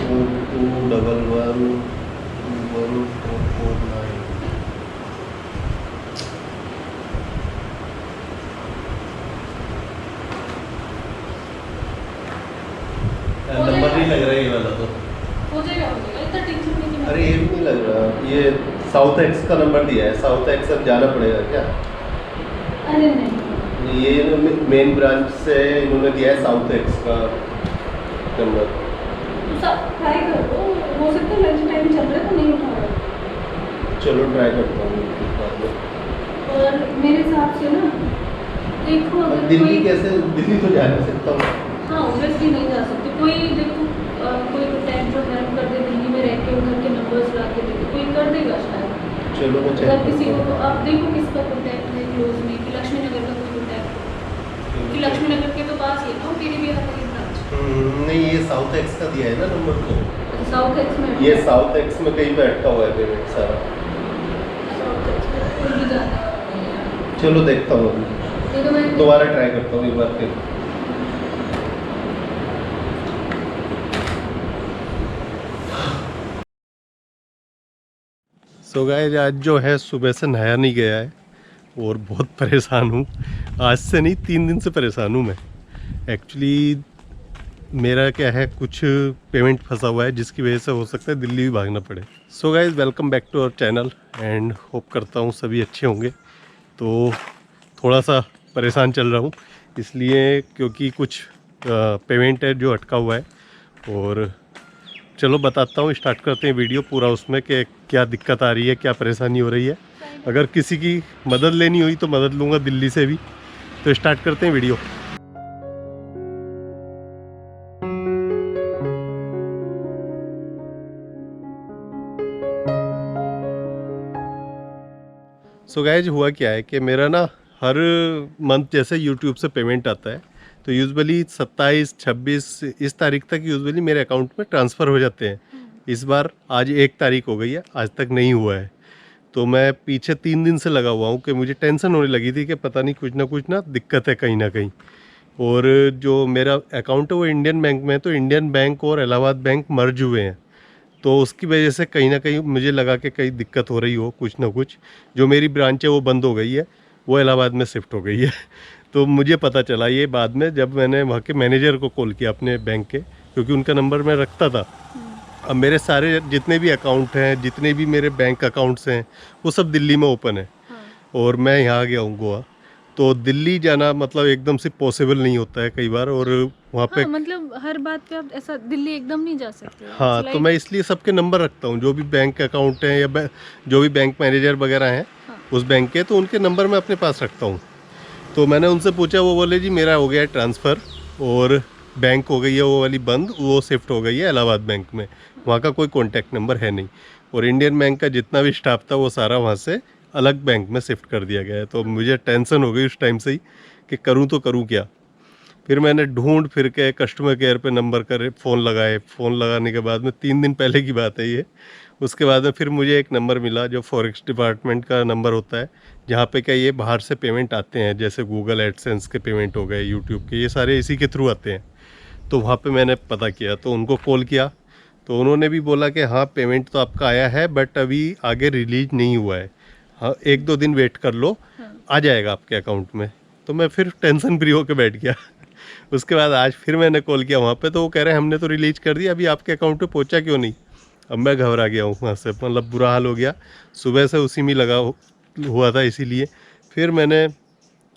22111449। Number नहीं लग रहा है ये वाला तो। हो जाएगा इतना टेंशन नहीं लेना। अरे ये भी नहीं लग रहा, ये साउथ एक्स का नंबर दिया है, साउथ एक्स अब जाना पड़ेगा क्या? अरे नहीं, ये मेन ब्रांच से इन्होंने दिया है साउथ एक्स का नंबर। तो सब ट्राई करो, हो सकता है लंच टाइम चल रहा है तो नहीं उठा रहा। चलो ट्राई करता हूँ बाद में। और मेरे हिसाब से ना देखो अब अगर दिल्ली कोई, कैसे, दिल्ली तो जा नहीं सकता हूँ। हाँ ऑब्वियसली नहीं जा सकते। कोई देखो कोई कॉन्टैक्ट जो हेल्प कर दे दिल्ली में रह के उधर के नंबर्स ला के दे दे, कोई कर देगा शायद। चलो मैं चेक अगर किसी करता को हूँ। आप देखो किसका कॉन्टैक्ट है क्लोज में, कि लक्ष्मी नगर का कोई कॉन्टैक्ट है, कि लक्ष्मी नगर के तो पास ही है ना पीडी बिहार का ये ब्रांच। नहीं, ये साउथ एक्स का दिया है ना नंबर तो। अच्छा साउथ एक्स में, ये साउथ एक्स में कहीं पे अटका हुआ है पेमेंट सारा। साउथ एक्स में कोई भी जाना है। चलो देखता हूँ, ये तो मैं दोबारा ट्राई करता हूँ एक बार फिर। सो गाइस आज जो है सुबह से नहाया नहीं गया है और बहुत परेशान हूँ। आज से नहीं 3 दिन से परेशान हूँ मैं। एक्चुअली मेरा क्या है, कुछ पेमेंट फंसा हुआ है जिसकी वजह से हो सकता है दिल्ली भी भागना पड़े। So guys welcome back to our channel and hope करता हूँ सभी अच्छे होंगे। तो थोड़ा सा परेशान चल रहा हूँ इसलिए क्योंकि कुछ पेमेंट है जो अटका हुआ है। और चलो बताता हूँ, स्टार्ट करते हैं वीडियो पूरा उसमें कि क्या दिक्कत आ रही है, क्या परेशानी हो रही है। अगर किसी की मदद लेनी हुई तो मदद लूँगा दिल्ली से भी। तो स्टार्ट करते हैं वीडियो। सो गाइज हुआ क्या है कि मेरा ना हर मंथ जैसे यूट्यूब से पेमेंट आता है तो यूजुअली 27, 26 इस तारीख तक यूजुअली मेरे अकाउंट में ट्रांसफ़र हो जाते हैं। इस बार आज 1 तारीख हो गई है, आज तक नहीं हुआ है। तो मैं पीछे 3 दिन से लगा हुआ हूँ कि मुझे टेंशन होने लगी थी कि पता नहीं कुछ ना दिक्कत है कहीं ना कहीं। और जो मेरा अकाउंट है वो इंडियन बैंक में है, तो इंडियन बैंक और इलाहाबाद बैंक मर्ज हुए हैं। तो उसकी वजह से कहीं ना कहीं मुझे लगा कि कहीं दिक्कत हो रही हो कुछ ना कुछ। जो मेरी ब्रांच है वो बंद हो गई है, वो इलाहाबाद में शिफ्ट हो गई है। तो मुझे पता चला ये बाद में जब मैंने वहाँ के मैनेजर को कॉल किया अपने बैंक के, क्योंकि उनका नंबर मैं रखता था। अब मेरे सारे जितने भी अकाउंट हैं, जितने भी मेरे बैंक अकाउंट्स हैं, वो सब दिल्ली में ओपन है। और मैं यहाँ आ गया हूँ गोवा। तो दिल्ली जाना मतलब एकदम से पॉसिबल नहीं होता है कई बार। और वहाँ पे हाँ मतलब हर बात पे आप ऐसा दिल्ली एकदम नहीं जा सकते। हाँ, तो मैं इसलिए सबके नंबर रखता हूँ जो भी बैंक अकाउंट हैं या जो भी बैंक मैनेजर वगैरह हैं उस बैंक के, तो उनके नंबर मैं अपने पास रखता हूँ। तो मैंने उनसे पूछा, वो बोले जी मेरा हो गया है ट्रांसफ़र और बैंक हो गई है वो वाली बंद, वो शिफ्ट हो गई है इलाहाबाद बैंक में, वहाँ का कोई कॉन्टैक्ट नंबर है नहीं। और इंडियन बैंक का जितना भी स्टाफ था वो सारा वहाँ से अलग बैंक में शिफ्ट कर दिया गया है। तो मुझे टेंशन हो गई उस टाइम से ही कि करूँ तो करूँ क्या। फिर मैंने ढूंढ फिर के कस्टमर केयर पे नंबर करे, फ़ोन लगाए। फ़ोन लगाने के बाद में 3 दिन पहले की बात है ये। उसके बाद में फिर मुझे एक नंबर मिला जो फॉरेक्स डिपार्टमेंट का नंबर होता है, जहाँ पे क्या ये बाहर से पेमेंट आते हैं, जैसे गूगल एडसेंस के पेमेंट हो गए, यूट्यूब के, ये सारे इसी के थ्रू आते हैं। तो वहाँ पे मैंने पता किया, तो उनको कॉल किया तो उन्होंने भी बोला कि हाँ पेमेंट तो आपका आया है बट अभी आगे रिलीज नहीं हुआ है, हाँ 1-2 दिन वेट कर लो, आ जाएगा आपके अकाउंट में। तो मैं फिर टेंशन फ्री होकर बैठ गया। उसके बाद आज फिर मैंने कॉल किया वहाँ पे, तो वो कह रहे हैं हमने तो रिलीज कर दिया, अभी आपके अकाउंट पे पहुँचा क्यों नहीं। अब मैं घबरा गया हूँ वहाँ से, मतलब बुरा हाल हो गया। सुबह से उसी में लगा हुआ था, इसीलिए फिर मैंने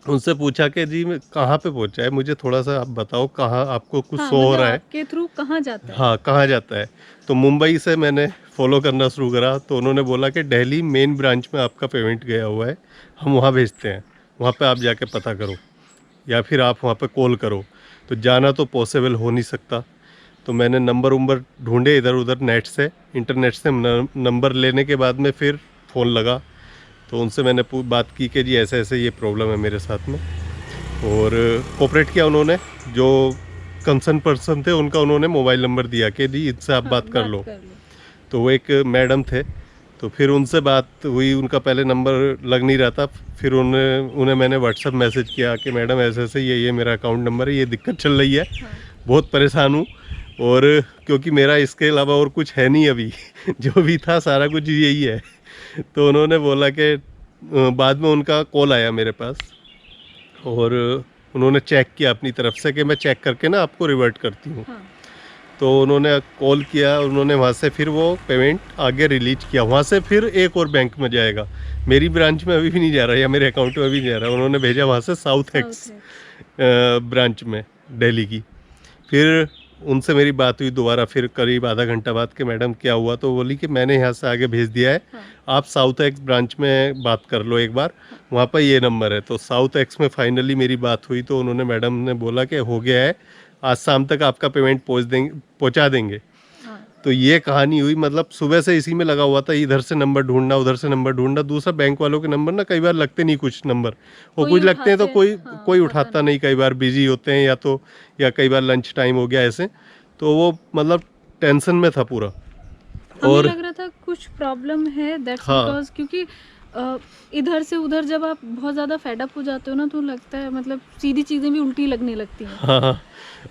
उनसे पूछा कि जी मैं कहाँ पे पहुँचा है, मुझे थोड़ा सा आप बताओ कहाँ आपको कुछ हाँ शो हो मतलब रहा है। आपके थ्रू कहाँ जाता है? हाँ कहाँ जाता है। तो मुंबई से मैंने फॉलो करना शुरू करा, तो उन्होंने बोला कि दिल्ली मेन ब्रांच में आपका पेमेंट गया हुआ है, हम वहाँ भेजते हैं, वहाँ पे आप जाके पता करो या फिर आप वहाँ पे कॉल करो। तो जाना तो पॉसिबल हो नहीं सकता। तो मैंने नंबर उम्बर ढूंढे इधर उधर नेट से, इंटरनेट से नंबर लेने के बाद में फिर फ़ोन लगा। तो उनसे मैंने बात की कि जी ऐसे ऐसे ये प्रॉब्लम है मेरे साथ में। और कोऑपरेट किया उन्होंने, जो कंसर्न पर्सन थे उनका उन्होंने मोबाइल नंबर दिया कि जी इनसे आप बात कर लो। तो वो एक मैडम थे, तो फिर उनसे बात हुई, उनका पहले नंबर लग नहीं रहा था। फिर उन्हें मैंने व्हाट्सअप मैसेज किया कि मैडम ऐसे ऐसे ये मेरा अकाउंट नंबर है, ये दिक्कत चल रही है, बहुत परेशान हूँ और क्योंकि मेरा इसके अलावा और कुछ है नहीं अभी जो भी था सारा कुछ यही है। तो उन्होंने बोला कि बाद में उनका कॉल आया मेरे पास और उन्होंने चेक किया अपनी तरफ से कि मैं चेक करके ना आपको रिवर्ट करती हूँ। हाँ। तो उन्होंने कॉल किया, उन्होंने वहाँ से फिर वो पेमेंट आगे रिलीज किया, वहाँ से फिर एक और बैंक में जाएगा, मेरी ब्रांच में अभी भी नहीं जा रहा या मेरे अकाउंट में अभी नहीं जा रहा। उन्होंने भेजा वहाँ से साउथ एक्स ब्रांच में दिल्ली की। फिर उनसे मेरी बात हुई दोबारा फिर करीब आधा घंटा बाद कि मैडम क्या हुआ, तो बोली कि मैंने यहाँ से आगे भेज दिया है, हाँ। आप साउथ एक्स ब्रांच में बात कर लो एक बार, वहाँ पर ये नंबर है। तो साउथ एक्स में फाइनली मेरी बात हुई तो उन्होंने मैडम ने बोला कि हो गया है, आज शाम तक आपका पेमेंट पहुँचा देंगे। हाँ। तो ये कहानी हुई, मतलब सुबह से इसी में लगा हुआ था, इधर से नंबर ढूंढना उधर से नंबर ढूंढना। दूसरा बैंक वालों के नंबर ना कई बार लगते नहीं, कुछ नंबर वो कोई कुछ लगते हैं तो उठाते कोई हैं, हाँ, कोई पता उठाता नहीं, कई बार बिजी होते हैं या कई बार लंच टाइम हो गया ऐसे। तो वो मतलब टेंशन में था पूरा। हमें और लग रहा था कुछ प्रॉब्लम है, दैट्स हाँ। बिकॉज क्योंकि इधर से उधर जब आप बहुत ज़्यादा फेड अप हो जाते हो ना तो लगता है मतलब सीधी चीज़ें भी उल्टी लगने लगती हैं। हाँ,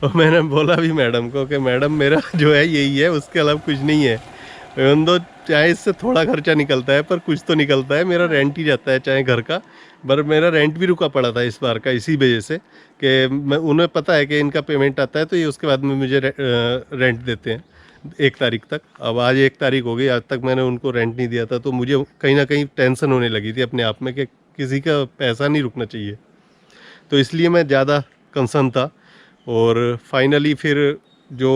और मैंने बोला भी मैडम को कि मैडम मेरा जो है यही है, उसके अलावा कुछ नहीं है। इवन दो चाहे इससे थोड़ा खर्चा निकलता है पर कुछ तो निकलता है, मेरा रेंट ही जाता है चाहे घर का। पर मेरा रेंट भी रुका पड़ा था इस बार का इसी वजह से कि मैं उन्हें पता है कि इनका पेमेंट आता है तो ये उसके बाद में मुझे रेंट देते हैं 1 तारीख तक। अब आज 1 तारीख हो गई, आज तक मैंने उनको रेंट नहीं दिया था, तो मुझे कहीं ना कहीं टेंशन होने लगी थी अपने आप में कि किसी का पैसा नहीं रुकना चाहिए। तो इसलिए मैं ज़्यादा कंसर्न था। और फाइनली फिर जो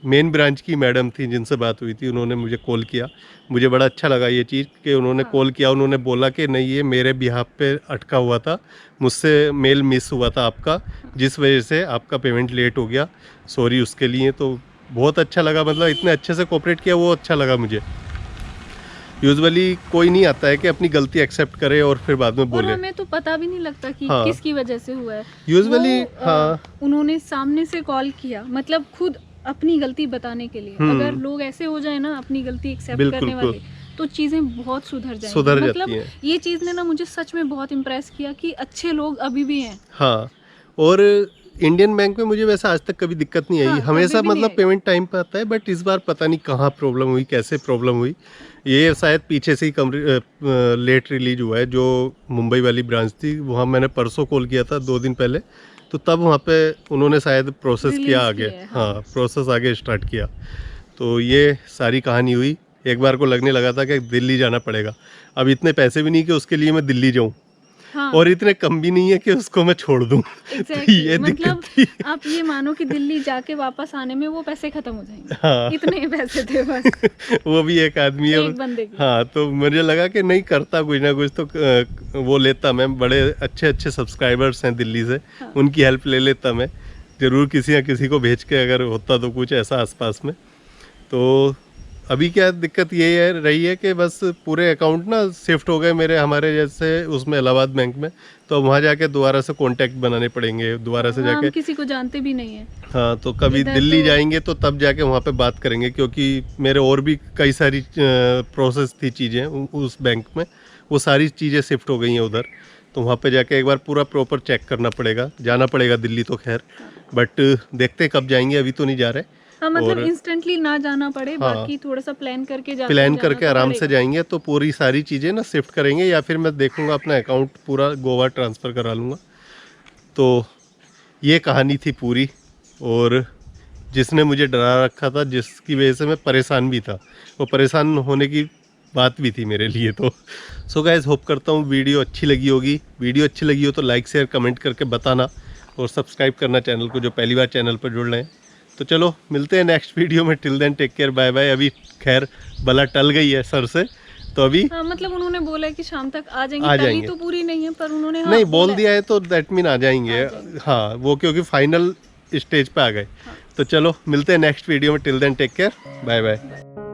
मेन ब्रांच की मैडम थी जिनसे बात हुई थी, उन्होंने मुझे कॉल किया। मुझे बड़ा अच्छा लगा ये चीज़ कि उन्होंने हाँ। कॉल किया, उन्होंने बोला कि नहीं ये मेरे बिहाफ पे अटका हुआ था, मुझसे मेल मिस हुआ था आपका, जिस वजह से आपका पेमेंट लेट हो गया, सॉरी उसके लिए। तो बहुत अच्छा लगा, मतलब इतने अच्छे से कोऑपरेट किया, वो अच्छा लगा मुझे। यूजुअली कोई नहीं आता है कि अपनी गलती एक्सेप्ट करे और फिर बाद में और बोले। हमें तो पता भी नहीं लगता कि हाँ। किसकी वजह से हुआ है। यूजुअली वो, हाँ। उन्होंने सामने से कॉल किया, मतलब खुद अपनी गलती बताने के लिए। अगर लोग ऐसे हो जाए ना अपनी गलती एक्सेप्ट बिल्कुल, करने वाले, तो चीज़ें बहुत सुधर जाएंगी। सुधर मतलब जाती हैं। ये चीज़ ने ना मुझे सच में बहुत इम्प्रेस किया कि अच्छे लोग अभी भी हैं। हाँ, और इंडियन बैंक में मुझे वैसे आज तक कभी दिक्कत नहीं आई। हाँ, हमेशा कभी भी नहीं मतलब आई। पेमेंट टाइम पे आता है, बट इस बार पता नहीं कहाँ प्रॉब्लम हुई, कैसे प्रॉब्लम हुई। ये शायद पीछे से ही लेट रिलीज हुआ है। जो मुंबई वाली ब्रांच थी वहाँ मैंने परसों कॉल किया था 2 दिन पहले, तो तब वहाँ पे उन्होंने शायद प्रोसेस Release किया आगे। किया है, हाँ। हाँ, प्रोसेस आगे स्टार्ट किया। तो ये सारी कहानी हुई। एक बार को लगने लगा था कि दिल्ली जाना पड़ेगा। अब इतने पैसे भी नहीं कि उसके लिए मैं दिल्ली जाऊँ, हाँ, और इतने कम भी नहीं है कि उसको मैं छोड़ दूँ। तो एग्जैक्टली ये मतलब दिक्कत थी। आप ये मानो कि दिल्ली जाके वापस आने में वो पैसे खत्म हो जाएंगे। हाँ। इतने पैसे थे बस वो भी एक आदमी है। एक बंदे के। हाँ, तो मुझे लगा कि नहीं करता कुछ ना कुछ तो वो लेता मैं। बड़े अच्छे अच्छे सब्सक्राइबर्स हैं दिल्ली से, हाँ। उनकी हेल्प ले लेता मैं ज़रूर, किसी ना किसी को भेज के अगर होता तो कुछ ऐसा आसपास में। तो अभी क्या दिक्कत ये है रही है कि बस पूरे अकाउंट ना शिफ्ट हो गए मेरे, हमारे जैसे उसमें इलाहाबाद बैंक में। तो वहाँ जाके दोबारा से कांटेक्ट बनाने पड़ेंगे, दोबारा से हाँ, जाके। हम किसी को जानते भी नहीं है। हाँ, तो कभी इधर दिल्ली तो- जाएंगे तो तब जाके वहाँ पे बात करेंगे, क्योंकि मेरे और भी कई सारी प्रोसेस थी चीज़ें उस बैंक में, वो सारी चीज़ें शिफ्ट हो गई हैं उधर। तो वहाँ पे जाके एक बार पूरा प्रॉपर चेक करना पड़ेगा, जाना पड़ेगा दिल्ली तो खैर, बट देखते हैं कब जाएंगे, अभी तो नहीं जा रहे। हाँ, मतलब और इंस्टेंटली ना जाना पड़े, हाँ। बाकी थोड़ा सा प्लान करके जाना प्लान तो करके आराम से पड़ेगा। जाएंगे तो पूरी सारी चीज़ें ना शिफ्ट करेंगे, या फिर मैं देखूंगा अपना अकाउंट पूरा गोवा ट्रांसफ़र करा लूँगा। तो ये कहानी थी पूरी, और जिसने मुझे डरा रखा था, जिसकी वजह से मैं परेशान भी था, वो परेशान होने की बात भी थी मेरे लिए। तो सो गाइस, होप करता हूँ वीडियो अच्छी लगी होगी। वीडियो अच्छी लगी हो तो लाइक शेयर कमेंट करके बताना, और सब्सक्राइब करना चैनल को जो पहली बार चैनल पर जुड़ रहे हैं। तो चलो मिलते हैं नेक्स्ट वीडियो में। Till then take care, bye bye. अभी खैर बला टल गई है सर से, तो अभी हाँ, मतलब उन्होंने बोला है कि शाम तक आ आ जाएंगे। टली जाएंगे। तो पूरी नहीं है पर उन्होंने नहीं बोल बोला है। दिया है तो दैट मीन आ जाएंगे। आ जाएंगे। हाँ, वो क्योंकि फाइनल स्टेज पे आ गए। हाँ। तो चलो मिलते हैं नेक्स्ट वीडियो में। Till then take care, bye bye.